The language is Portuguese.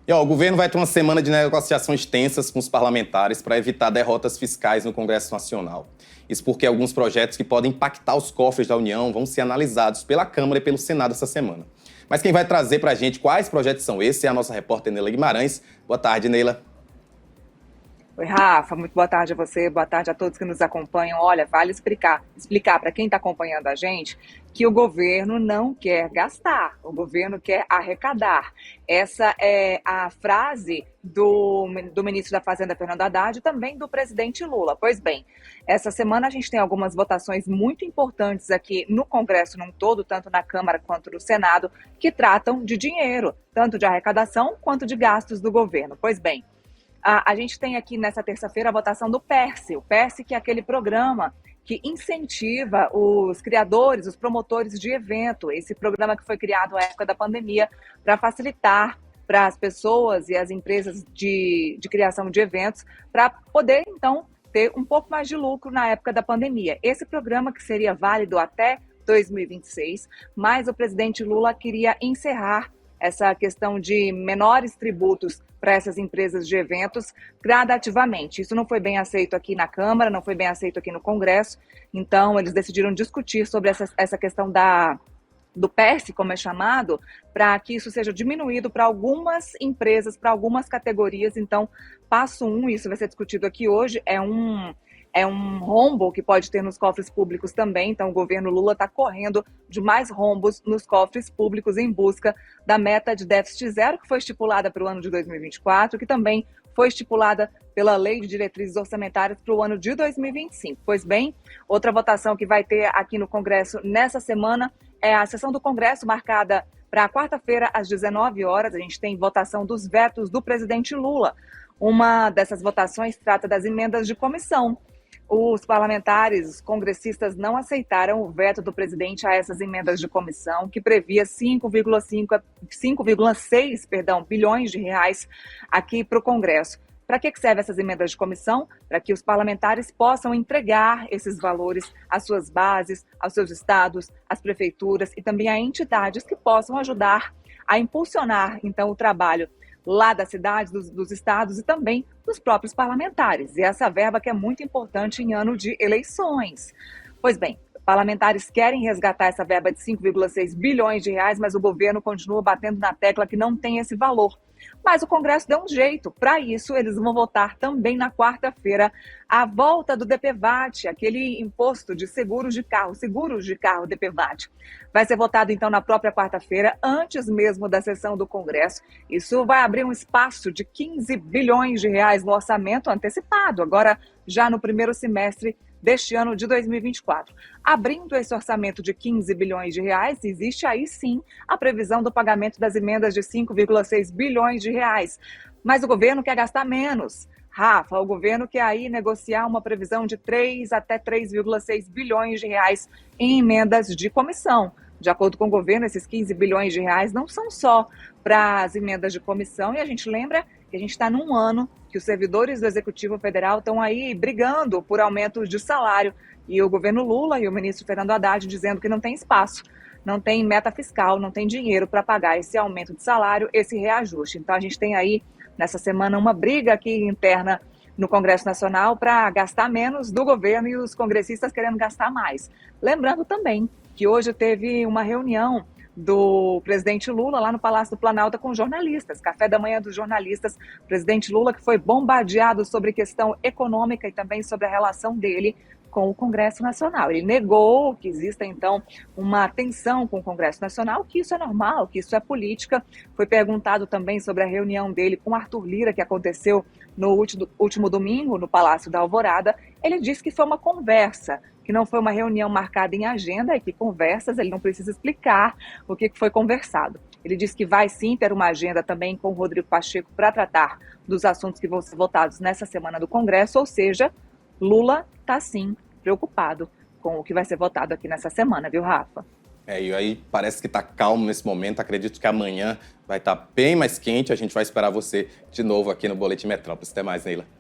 E ó, o governo vai ter uma semana de negociações tensas com os parlamentares para evitar derrotas fiscais no Congresso Nacional. Isso porque alguns projetos que podem impactar os cofres da União vão ser analisados pela Câmara e pelo Senado essa semana. Mas quem vai trazer para a gente quais projetos são esses é a nossa repórter Neila Guimarães. Boa tarde, Neila. Oi, Rafa, muito boa tarde a você, boa tarde a todos que nos acompanham. Olha, vale explicar para quem está acompanhando a gente que o governo não quer gastar, o governo quer arrecadar. Essa é a frase do ministro da Fazenda, Fernando Haddad, e também do presidente Lula. Pois bem, essa semana a gente tem algumas votações muito importantes aqui no Congresso num todo, tanto na Câmara quanto no Senado, que tratam de dinheiro, tanto de arrecadação quanto de gastos do governo. Pois bem, a gente tem aqui nessa terça-feira a votação do PERSE, o PERSE que é aquele programa que incentiva os criadores, os promotores de evento, esse programa que foi criado na época da pandemia para facilitar para as pessoas e as empresas de criação de eventos, para poder, então, ter um pouco mais de lucro na época da pandemia. Esse programa que seria válido até 2026, mas o presidente Lula queria encerrar essa questão de menores tributos para essas empresas de eventos gradativamente. Isso não foi bem aceito aqui na Câmara, não foi bem aceito aqui no Congresso, então eles decidiram discutir sobre essa questão do PERSE, como é chamado, para que isso seja diminuído para algumas empresas, para algumas categorias. Então, passo 1, isso vai ser discutido aqui hoje, é um rombo que pode ter nos cofres públicos também. Então, o governo Lula está correndo de mais rombos nos cofres públicos em busca da meta de déficit zero, que foi estipulada para o ano de 2024, que também foi estipulada pela Lei de Diretrizes Orçamentárias para o ano de 2025. Pois bem, outra votação que vai ter aqui no Congresso nessa semana é a sessão do Congresso marcada para quarta-feira, às 19 horas. A gente tem votação dos vetos do presidente Lula. Uma dessas votações trata das emendas de comissão. Os parlamentares, os congressistas não aceitaram o veto do presidente a essas emendas de comissão, que previa 5,6 bilhões de reais aqui para o Congresso. Para que servem essas emendas de comissão? Para que os parlamentares possam entregar esses valores às suas bases, aos seus estados, às prefeituras e também a entidades que possam ajudar a impulsionar, então, o trabalho lá das cidades, dos estados e também dos próprios parlamentares. E essa verba que é muito importante em ano de eleições. Pois bem, parlamentares querem resgatar essa verba de 5,6 bilhões de reais, mas o governo continua batendo na tecla que não tem esse valor. Mas o Congresso deu um jeito. Para isso, eles vão votar também na quarta-feira a volta do DPVAT, aquele imposto de seguros de carro DPVAT. Vai ser votado, então, na própria quarta-feira, antes mesmo da sessão do Congresso. Isso vai abrir um espaço de 15 bilhões de reais no orçamento antecipado, agora já no primeiro semestre deste ano de 2024. Abrindo esse orçamento de 15 bilhões de reais, existe aí sim a previsão do pagamento das emendas de 5,6 bilhões de reais. Mas o governo quer gastar menos. Rafa, o governo quer aí negociar uma previsão de 3 até 3,6 bilhões de reais em emendas de comissão. De acordo com o governo, esses 15 bilhões de reais não são só para as emendas de comissão, e a gente lembra que a gente está num ano que os servidores do Executivo Federal estão aí brigando por aumento de salário, e o governo Lula e o ministro Fernando Haddad dizendo que não tem espaço, não tem meta fiscal, não tem dinheiro para pagar esse aumento de salário, esse reajuste. Então a gente tem aí, nessa semana, uma briga aqui interna no Congresso Nacional para gastar menos do governo e os congressistas querendo gastar mais. Lembrando também que hoje teve uma reunião do presidente Lula lá no Palácio do Planalto com jornalistas, café da manhã dos jornalistas, presidente Lula que foi bombardeado sobre questão econômica e também sobre a relação dele com o Congresso Nacional. Ele negou que exista, então, uma tensão com o Congresso Nacional, que isso é normal, que isso é política. Foi perguntado também sobre a reunião dele com Arthur Lira, que aconteceu no último domingo, no Palácio da Alvorada. Ele disse que foi uma conversa, que não foi uma reunião marcada em agenda, e que conversas, ele não precisa explicar o que foi conversado. Ele disse que vai sim ter uma agenda também com o Rodrigo Pacheco para tratar dos assuntos que vão ser votados nessa semana do Congresso, ou seja, Lula está sim preocupado com o que vai ser votado aqui nessa semana, viu, Rafa? E aí parece que está calmo nesse momento. Acredito que amanhã vai estar bem mais quente. A gente vai esperar você de novo aqui no Boletim Metrópolis. Até mais, Neila.